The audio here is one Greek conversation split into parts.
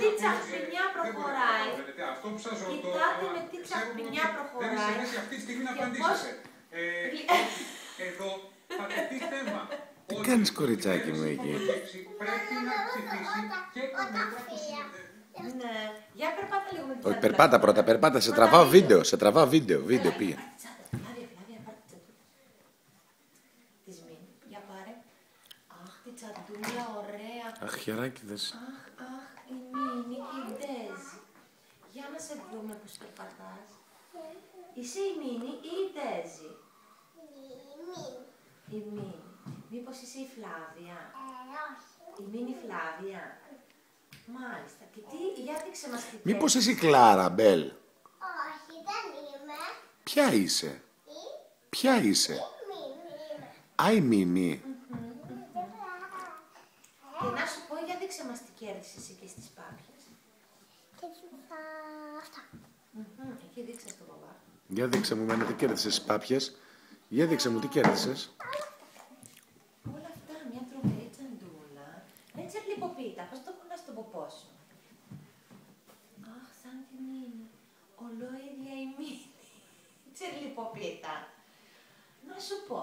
τι τσαχπινιά προχωράει. Κοιτάτε με τι τσαχπινιά προχωράει. Εδώ θα τεθεί θέμα. Τι κάνεις, κοριτσάκι μου, εκεί? Πρέπει να ψηφίσει και το μέτρο που Ναι, για περπάτα λίγο με την Όχι, περπάτα πρώτα, περπάτα. Σε τραβάω βίντεο, σε τραβάω βίντεο. Βίντεο πήγε. Φλάβια, πάρε τη τσαντούλα. Της μείνει. Για πάρε. Αχ, τη τσαντούλα, ωραία. Αχ, χεράκι δες. Αχ, η Μίνη και η Ντέζη. Για να σε δούμε πως περπατάς. Είσαι η Μίνη ή η Ντέζη? Η Μίνη. Μήπως είσαι η Φλάβια? Όχι. Η Μίνη Φλάβια. Μάλιστα. Και τι, για δείξε μας τι. Μήπως είσαι η Κλάρα, Μπέλ? Όχι, δεν είμαι. Ποια είσαι? Ποια είσαι? Μίνη είμαι. Α, η Μίνη. Και να σου πω, για δείξε μας τι κέρδισες εκεί στις πάπιες. Και θα... αυτά. Εκεί δείξε στον παπά. Για δείξε μου, μένα τι κέρδισες στις πάπιες. Για δείξε μου τι κέρδισες. Όλα αυτά μια τρομερή τσαντούλα. Έτσι λιποποίητα, πώς το κουνάς στον ποπό σου. Αχ, σαν τη Μίνη. Ολόιδια η Μίνη. Τσερλιποπίτα. Να σου πω,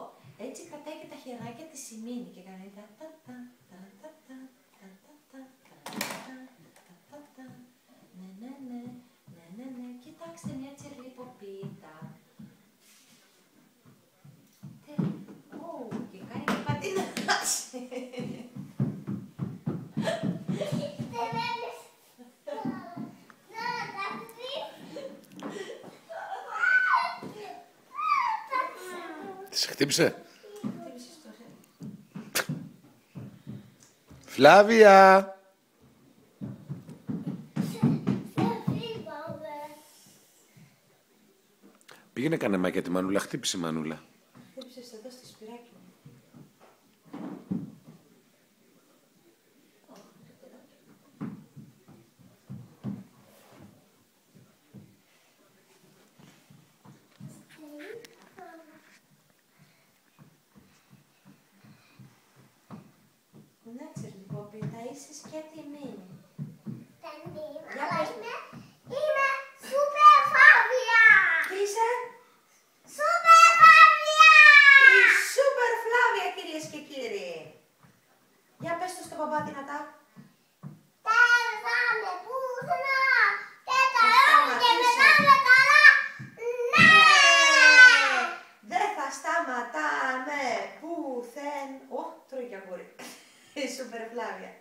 έτσι κρατάει και τα χεράκια της η Μίνη και κάνει τα τα τα τα τα τα τα τα τα τα τα. Ναι, ναι, ναι, ναι, ναι, ναι. Κοιτάξτε μια τσερλιποπίτα. Και κάνει και πατινάζει. Της χτύπησε? Φλάβια! Πήγαινε κάνε μάκια τη Μανούλα, χτύπησε η Μανούλα. Χτύπησες εδώ στη σπυράκι μου. Ναι, τσερλιπόπιτα, είσαι σκέτη η Μίνη. Δεν είμαι, Για αλλά πες. είμαι σούπερ Φλάβια. Τι είσαι? Σούπερ Φλάβια. Η Σούπερ Φλάβια, κυρίες και κύριοι. Για πες το στον παπά δυνατά. Δεν θα με πουθενά και τα Θα λόγια και σταματήσω. μετάμε καλά. Ναι! Δεν θα σταματάμε πουθεν. Ω, τρώει και αγόρι. Η Σούπερ Φλάβια.